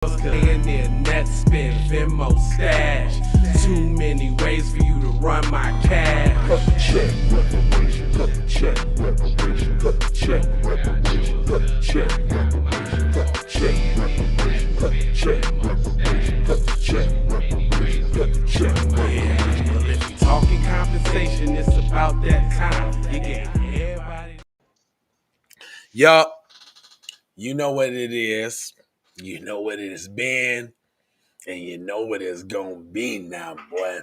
Laying there, net spin, Venmo stash. Too many ways for you to run my cash. Check reparation, check reparation, check reparation, check reparation, check reparation, check reparation, check reparation, check reparation. Well, if you talking compensation, it's about that time. You get everybody. Yup. You know what it is. You know what it has been. And you know what it's going to be now, boy.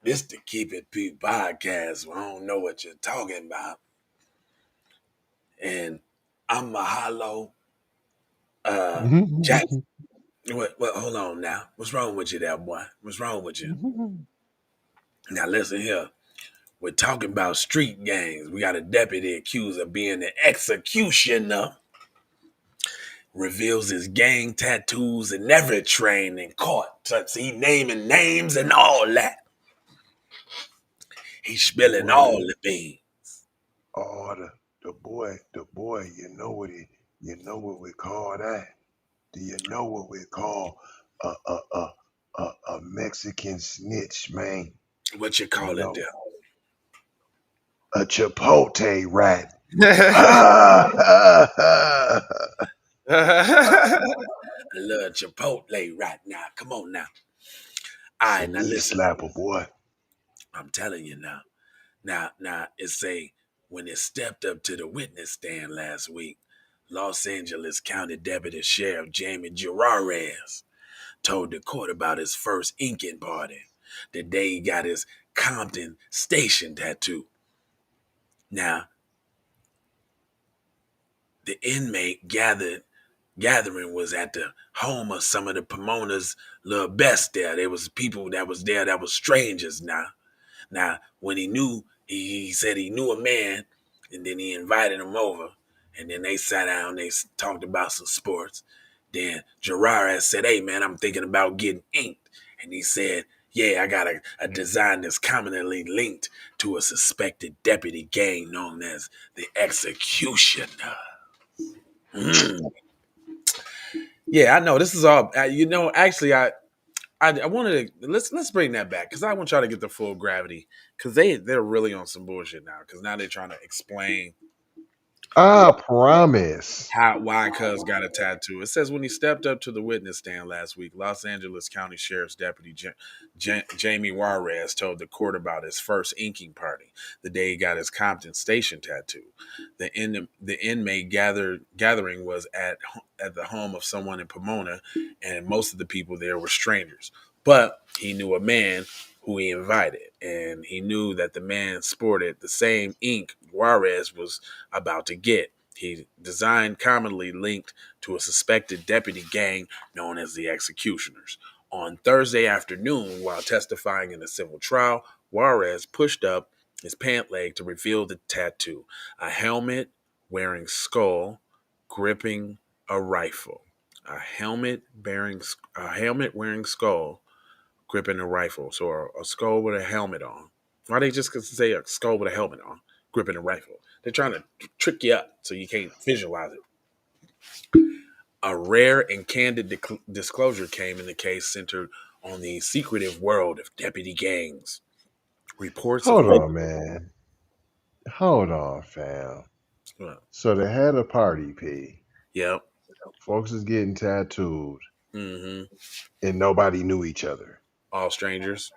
This the Keep It P podcast. I don't know what you're talking about. And I'm Mahalo. Jack. What, hold on now. What's wrong with you there, boy? What's wrong with you? Now listen here. We're talking about street gangs. We got a deputy accused of being the executioner. Reveals his gang tattoos and never trained in court. So he naming names and all that. He's spilling all the beans. Oh, the boy, you know what we call that? Do you know what we call a Mexican snitch, man? What you call it there? A chipotle rat. I love Chipotle right now. Come on now. All right, now listen. Slapper, boy. I'm telling you now. Now it's when it stepped up to the witness stand last week, Los Angeles County Deputy Sheriff Jaime Juarez told the court about his first inking party, the day he got his Compton station tattoo. Now, the inmate gathering was at the home of some of the Pomona's little best there. There was people that was there that was strangers now. Now, when he said he knew a man, and then he invited him over, and then they sat down, they talked about some sports. Then Juarez said, "Hey, man, I'm thinking about getting inked." And he said, "Yeah, I got a design that's commonly linked to a suspected deputy gang known as the Executioner." Yeah, I know this is all. Actually, I wanted to let's bring that back because I want y'all to get the full gravity because they're really on some bullshit now because now they're trying to explain I promise. why Cuz got a tattoo. It says when he stepped up to the witness stand last week, Los Angeles County Sheriff's Deputy Jaime Juarez told the court about his first inking party, the day he got his Compton station tattoo. The inmate gathering was at the home of someone in Pomona, and most of the people there were strangers. But he knew a man who he invited, and he knew that the man sported the same ink Juarez was about to get. He designed commonly linked to a suspected deputy gang known as the Executioners. On Thursday afternoon, while testifying in a civil trial, Juarez pushed up his pant leg to reveal the tattoo: a helmet wearing skull gripping a rifle. A helmet wearing skull gripping a rifle. So a skull with a helmet on. Why they just say a skull with a helmet on, gripping a rifle? They're trying to trick you up so you can't visualize it. A rare and candid disclosure came in the case centered on the secretive world of deputy gangs. Reports Hold of on, man. Hold on, fam. So they had a party, P. Yep. Folks is getting tattooed. Mm-hmm. And nobody knew each other. All strangers.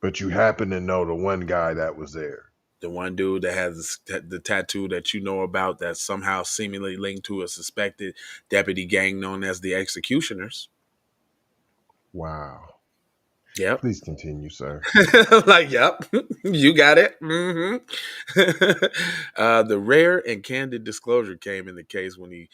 But you happen to know the one guy that was there. The one dude that has the tattoo that you know about that's somehow seemingly linked to a suspected deputy gang known as the Executioners. Wow. Yep. Please continue, sir. Yep, you got it. Mm-hmm. The rare and candid disclosure came in the case when he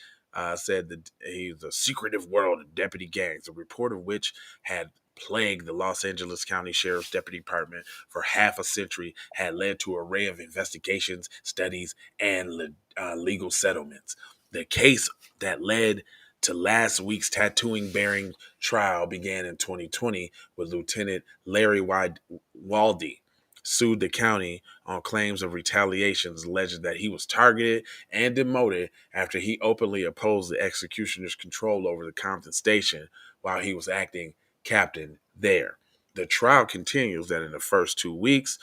said that he's a secretive world of deputy gangs, a report of which had plagued the Los Angeles County Sheriff's Deputy Department for half a century, had led to an array of investigations, studies, and legal settlements. The case that led to last week's tattooing bearing trial began in 2020 with Lieutenant Larry Waldy, sued the county on claims of retaliations, alleging that he was targeted and demoted after he openly opposed the executioner's control over the Compton station while he was acting captain there. The trial continues that in the first 2 weeks,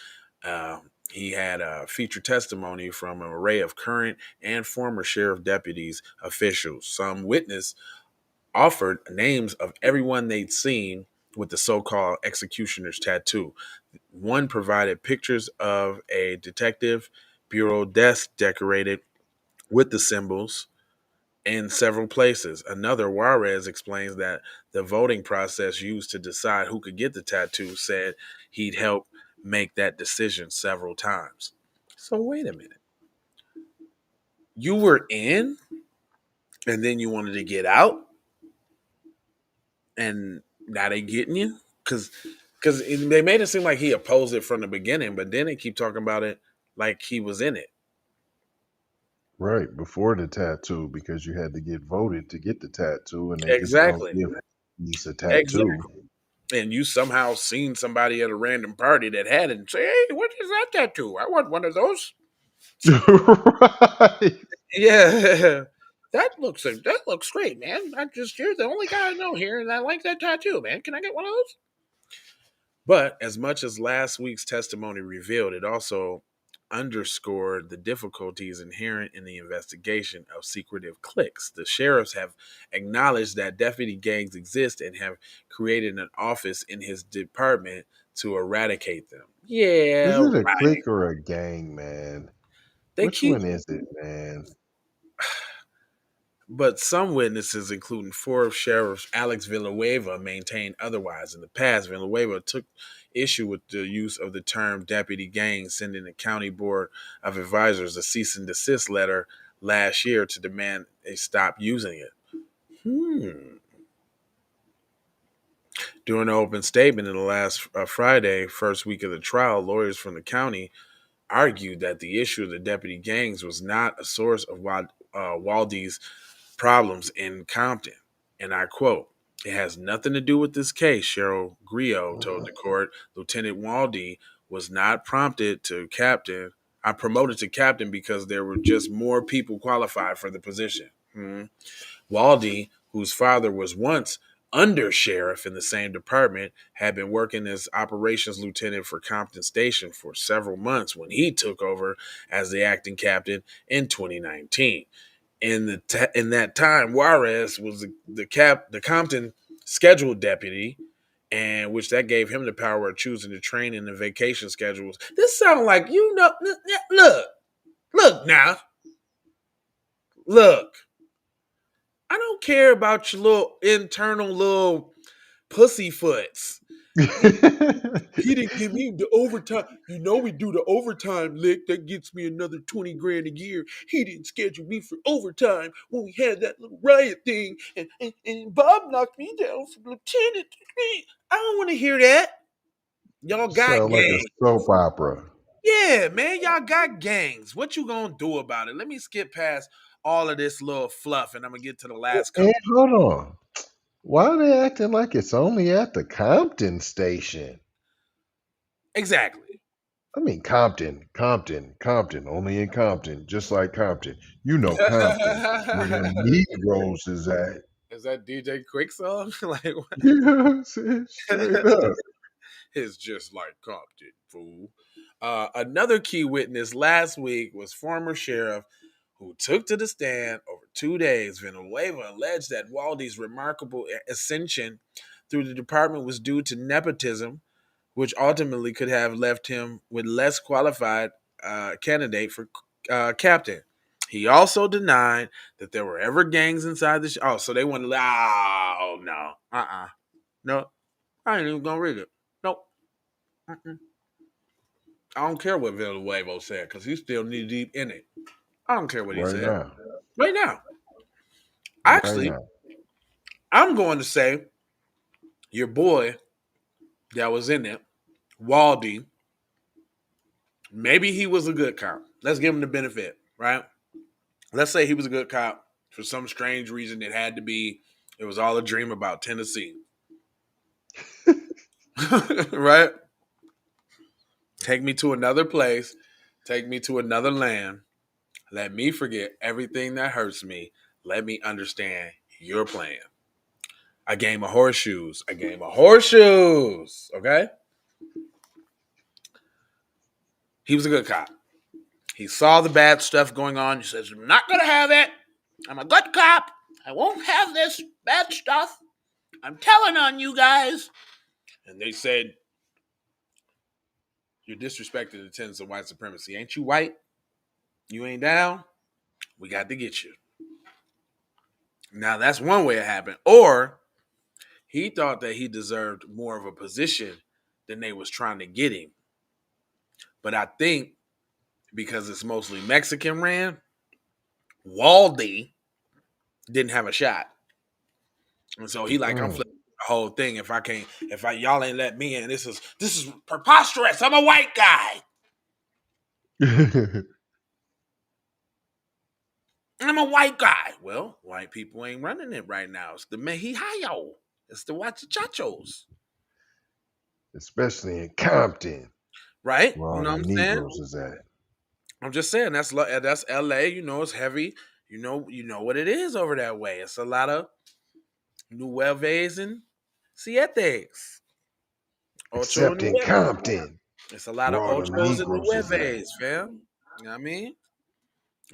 he had a featured testimony from an array of current and former sheriff deputies, officials. Some witness offered names of everyone they'd seen with the so-called executioner's tattoo. One provided pictures of a detective bureau desk decorated with the symbols in several places. Another, Juarez, explains that the voting process used to decide who could get the tattoo said he'd help make that decision several times. So wait a minute. You were in and then you wanted to get out and now they getting you? Because they made it seem like he opposed it from the beginning, but then they keep talking about it like he was in it. Right, before the tattoo, because you had to get voted to get the tattoo, and they just don't Exactly. give He's a tattoo. Exactly. And you somehow seen somebody at a random party that had it and say, "Hey, what is that tattoo? I want one of those." Right. Yeah, that looks great, man. You're the only guy I know here, and I like that tattoo, man. Can I get one of those? But as much as last week's testimony revealed, it also underscored the difficulties inherent in the investigation of secretive cliques. The sheriffs have acknowledged that deputy gangs exist and have created an office in his department to eradicate them. Is Yeah, it a right. clique or a gang, man? They Which keep one is it, man? But some witnesses, including Forbes Sheriff Alex Villanueva, maintained otherwise. In the past, Villanueva took issue with the use of the term deputy gang, sending the County Board of Advisors a cease and desist letter last year to demand they stop using it. During an open statement in the last Friday, first week of the trial, lawyers from the county argued that the issue of the deputy gangs was not a source of Waldy's problems in Compton. And I quote, "It has nothing to do with this case," Cheryl Griot told the court. Lieutenant Waldy was not prompted to captain. I promoted to captain because there were just more people qualified for the position. Waldy, whose father was once under sheriff in the same department, had been working as operations lieutenant for Compton Station for several months when he took over as the acting captain in 2019. In that time, Juarez was the Compton scheduled deputy, and which that gave him the power of choosing the training and vacation schedules. This sounds like look now, look. I don't care about your little internal little pussyfoots. He didn't give me the overtime. You know we do the overtime lick that gets me another 20 grand a year. He didn't schedule me for overtime when we had that little riot thing and Bob knocked me down from lieutenant. I don't want to hear that. Y'all got Sound like a gangs. soap opera. Yeah, man, y'all got gangs. What you gonna do about it? Let me skip past all of this little fluff and I'm gonna get to the last And couple. hold on. Why are they acting like it's only at the Compton station? Exactly. I mean, Compton, only in Compton, just like Compton. You know Compton, where them Negroes is at. Is that DJ Quick song? Like what? You know what I'm saying? Straight up. It's just like Compton, fool. Another key witness last week was former sheriff who took to the stand over 2 days. Villanueva alleged that Waldy's remarkable ascension through the department was due to nepotism, which ultimately could have left him with less qualified candidate for captain. He also denied that there were ever gangs inside the. So they wanted. Oh no, no, I ain't even gonna read it. Nope. Mm-mm. I don't care what Villanueva said because he's still knee deep in it. I don't care what he Right said. now. Right now, Right actually, now. I'm going to say your boy that was in it, Waldy. Maybe he was a good cop. Let's give him the benefit, right? Let's say he was a good cop for some strange reason. It was all a dream about Tennessee. Right? Take me to another place. Take me to another land. Let me forget everything that hurts me. Let me understand your plan. A game of horseshoes. A game of horseshoes. Okay? He was a good cop. He saw the bad stuff going on. He says, I'm not going to have it. I'm a good cop. I won't have this bad stuff. I'm telling on you guys. And they said, you're disrespecting the tenets of white supremacy. Ain't you white? You ain't down? We got to get you. Now, that's one way it happened. Or he thought that he deserved more of a position than they was trying to get him. But I think because it's mostly Mexican ran, Waldy didn't have a shot. And so he like, I'm flipping the whole thing. Y'all ain't let me in. This is preposterous. I'm a white guy. I'm a white guy. Well, white people ain't running it right now. It's the Mexicanos. It's the Huachachos. Especially in Compton. Right? Where all You know the what I'm saying? Negroes is at. I'm just saying that's LA, you know, it's heavy. You know what it is over that way. It's a lot of Nueves and Sietes. Except in Compton. It's a lot of Where all them Ochos and Negroes is at. Nueves, fam. You know what I mean?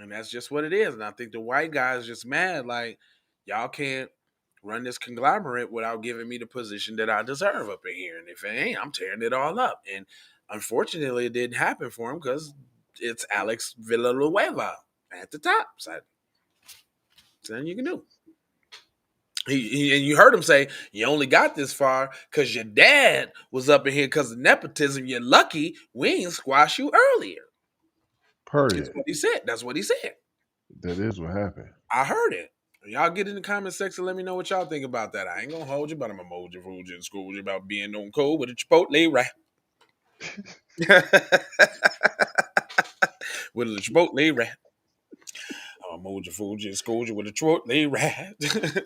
And that's just what it is. And I think the white guy is just mad. Like, y'all can't run this conglomerate without giving me the position that I deserve up in here. And if it ain't, I'm tearing it all up. And unfortunately, it didn't happen for him because it's Alex Villanueva at the top. So nothing you can do. He and you heard him say, you only got this far because your dad was up in here because of nepotism. You're lucky we ain't squash you earlier. Heard That's it. what he said. That's what he said. That is what happened. I heard it. Y'all get in the comment section. Let me know what y'all think about that. I ain't gonna hold you, but I'm gonna mold you, fool you, and school you about being on code with a Chipotle rap. With a Chipotle rap. I'm gonna mold you, fool you, and school you with a Chipotle rap.